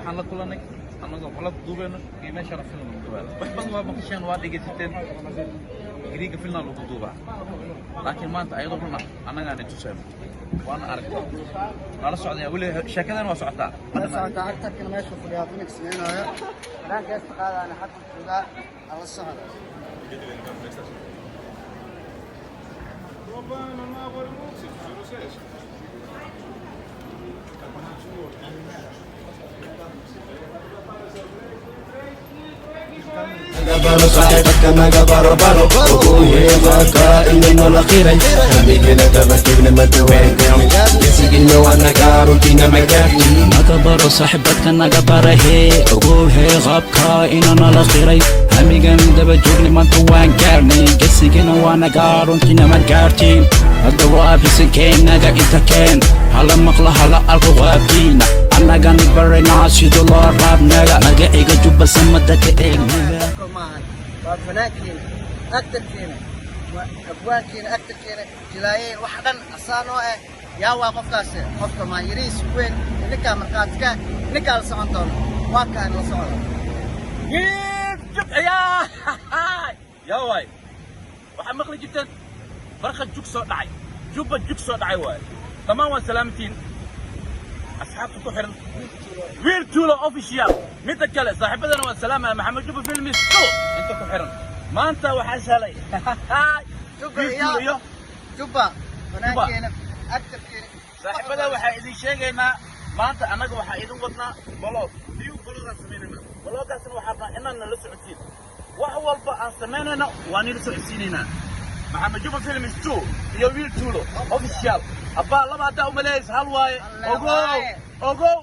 waxaan la kulanay annagoo qolad duubayno iyo meeshaan film lagu duubayo wax badan waa maqasheen waa dhegaysateen gariiga filna lagu duubaa laakiin maanta ayadoo run ah annagaana tusayno waana aragnay nala socdaya weli sheekadan waa socotaa actarkana meesha fadhiyaa Phoenix meenayo ranka istaqaadana xaqu jooga ala socda Nagabaro صاحبك nagabaro baro وهيبك إنه الأخيرة خليك نتبتون متوين يسجلنا ونقارو فينا مكاني nagabaro صاحبك nagabaro هي وهيبك إنه الأخيرة hamigan daba joogni maanta waan gaarnay gesigina waana gaaruntina ma gaartiin hadda waa bisikeennaga inta keen hala maqla hala arko waabkiina annagani baraynaa sidoo loo raabnaga magaciga jubba samada ka eegnaga فنانكينا أكتركينا أبوانكينا أكتركينا جلايين وحداً أصانوا يا واقف قفك ما يريس وين نكا مرقاتك نكا لسعانتون واكا لسعانتون جب يا واي waxaa maqli jirteen barqa jug soo dhacay jubba jug soo dhacay waay dhammaan waa salaamatiin asxaabta ku xiran wiil tuulo official midda kale saaxiibadana waa salaama maxamed jubba filmi show inta ku xiran maanta waxaa shalay jubba fanaankeena actorkeena saaxiibada waxaa idin sheegaynaa maanta annaga waxaa idin wadnaa baloog iyo balogaan samaynayna baloogaasna waxaa rabnaa inaan nala socodsiin wax walba aan samaynayna waa nila socodsiinaynaa maxamed jubba filmi show iyo wiil tuulo official abbaa laba haddaa umaleeysa hal waaye ogow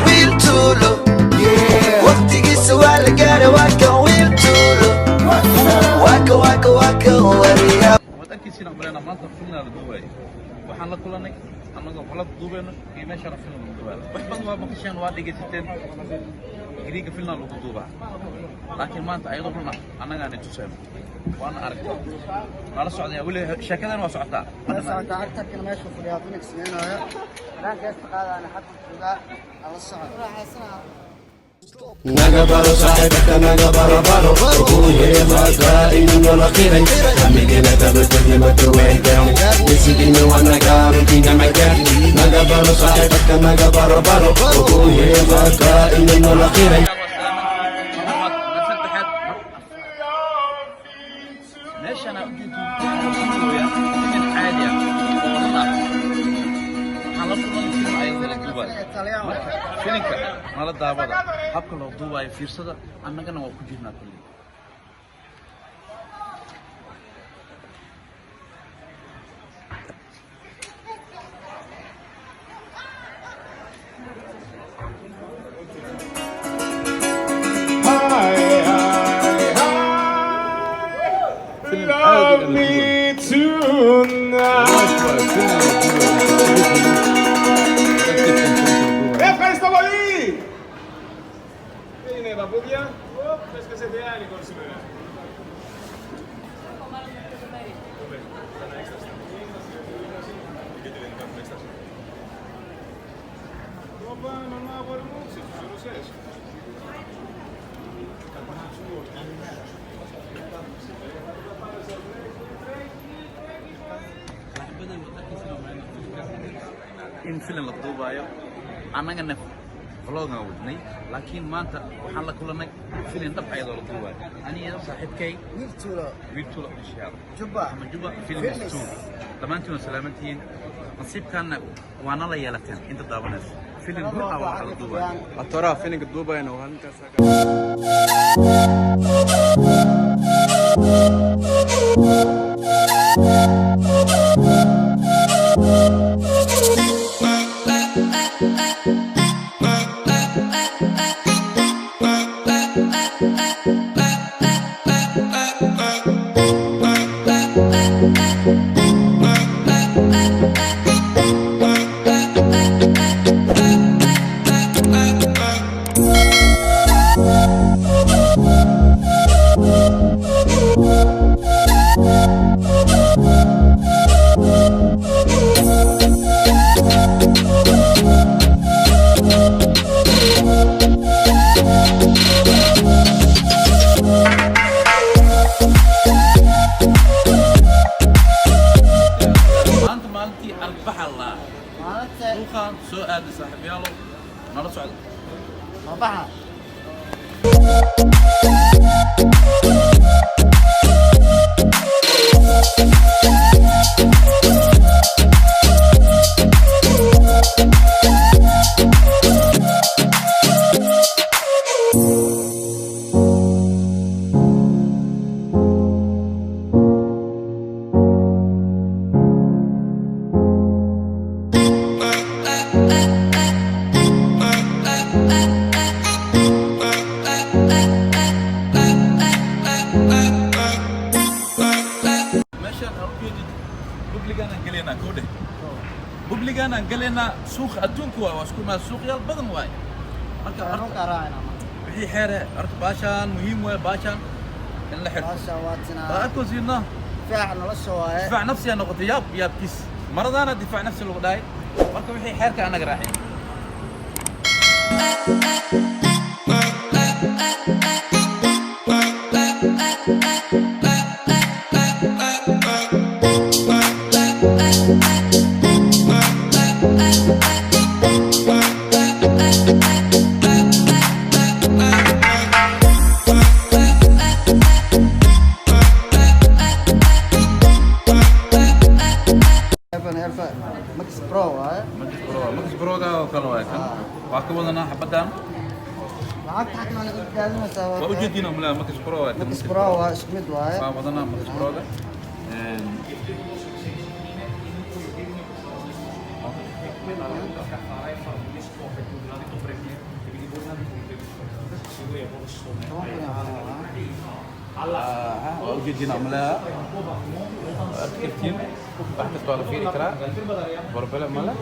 wiil tuulo waqtigiisa waa la gaaray waaka wiil tuulo waaka wariyaa wadankiisina umaleena maanta filmna la duubayo waxaan la kulanay annagoo qolad duubayno iyo meeshaan film lagu duubayo wax badan waa maqasheen waa dhegaysateen gariiga filna lagu duubaa laakiin maanta ayadoo run ah annagaana tusayno waana aragnay nala socdaya weli sheekadan waa socotaa actarkana meesha fadhiyaa Phoenix meenayo ranka istaqaadana xaqu jooga ala socda nagabaro صاحبك nagabaro baro وهيبك إنه الأخيرة خليك نتبتون متوين يسجلنا ونقارو فينا مكاني nagabaro صاحبك nagabaro baro وهيبك إنه الأخيرة meeshana ujeedooya in caadi ah oo run ah waxaan la kulanay film ayadoo la duubayo filinka nala daawada habka loo duubayo fiirsada annagana waa ku jirnaa kulli Love me tonight. Festa aí! E ne va bien? Oh, qu'est-ce que c'était à l'école ce matin? Non ha vuole molto, se lo sai. in film la duubayo annagana vlogan wadnay laakiin maanta waxaan la kulanay film dhab ayadoo la duubayo aniga saaxiibkay wiil tuulo official jubba maxamed jubba filmi show dhammaantiin salaamantiin nasiibkaana waana la yeelateen inta daawanaysa film run ah waxaa la duubayo atoraa filinka duubayna waa halkaas We'll be right back. nala socda ma baxa بوبليغان قالنا سوق ادونكو واسكو ما سوق يال بدن واي Anuu qaraacayna wixii xeere arka baashaan muhiim way baashaan in la xirto baasha waatina baako siina difaac nolosha waaye difaac nafsi aan noqotay yaabkiis maradana difaac nafsi lagu dhaay marka wixii xeerka anaga raacay Max Pro waaye Max Pro ga oo kale way kan waa ka wadana xabadan lacagta xagna laga gaadinaysaa waa u jeedina mala Max Pro waa Max Pro waa isku mid waaye waa wadana Max Pro ga وجدنا عملاء كثير واحد طالع فيه كرا بربلا ملا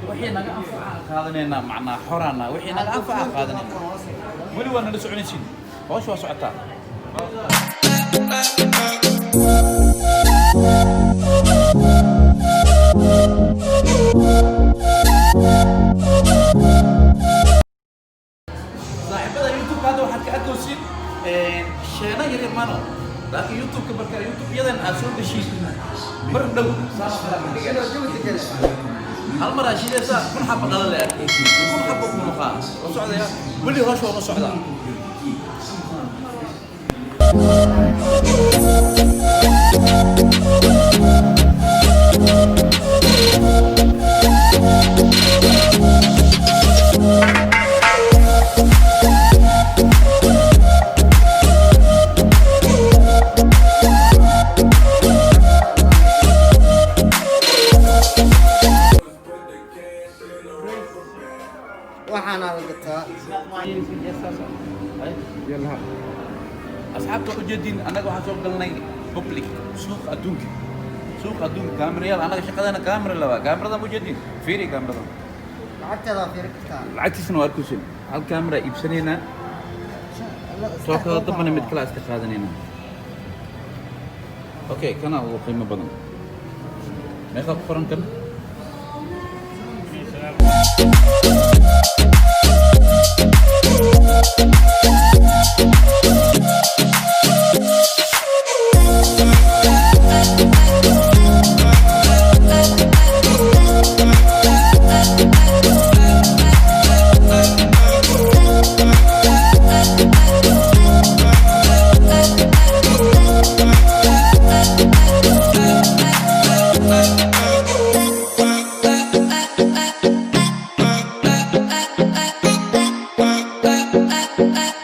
وحين أنفع قادنينا معنا حرانا وحين أنفع قادنينا ولي وانا نسعوني شيء واش واسعتها شينا يريد مانو لكن يوتيوب كبركة يوتيوب يدن أسول بشيء بردو هالمرة شيء لسا كن حبة قلة كن حبة كن خاص وصعد يا ولي هوش وصعد waxaana la gataa يلا أصحابته أجدين أنا قاعد أسوق لنا بوبليك سوق أدونك كاميرا يلا أنا شغلنا كاميرا لا كاميرا ده مجدين فيري كاميرا ده lacagteeda fiiri kartaa العكس شنو أركوسين الكاميرا يبسنينا سوق هذا طبعا من كلاس تخاذنينا أوكي كان هو قيمة بدن ما يخاف فرن كان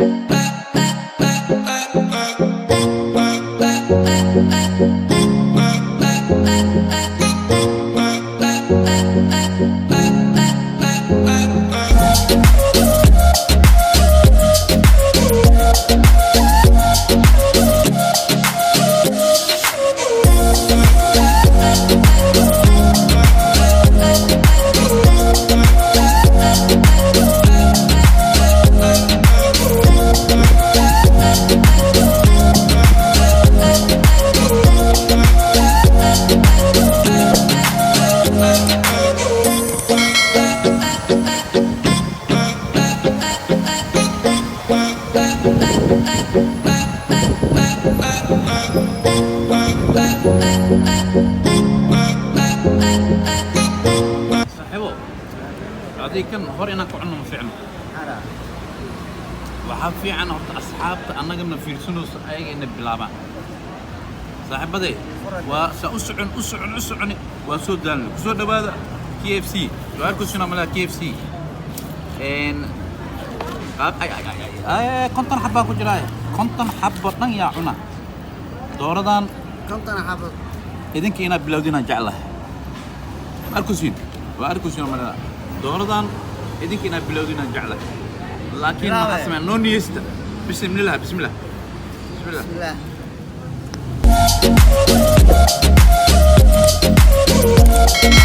Bye. هذه كان هورينا كعنا مفعنا وحاب في عنا أصحاب أنا قمنا في سنوس أي إن بلابان صاحب بدي وسأسعن وسودان سود هذا KFC وأركو شنو عملها KFC إن أي كنت حبة كجراي كنت حبة يا عنا دوردان كنت أنا حابب إذن كينا بلودنا جعله أركوسين وأركوسين عملها دوردان إذن كينا بلودنا جعله لكن ما اسمع نوني يست بسم الله بسم الله بسم الله بسم الله Thank you.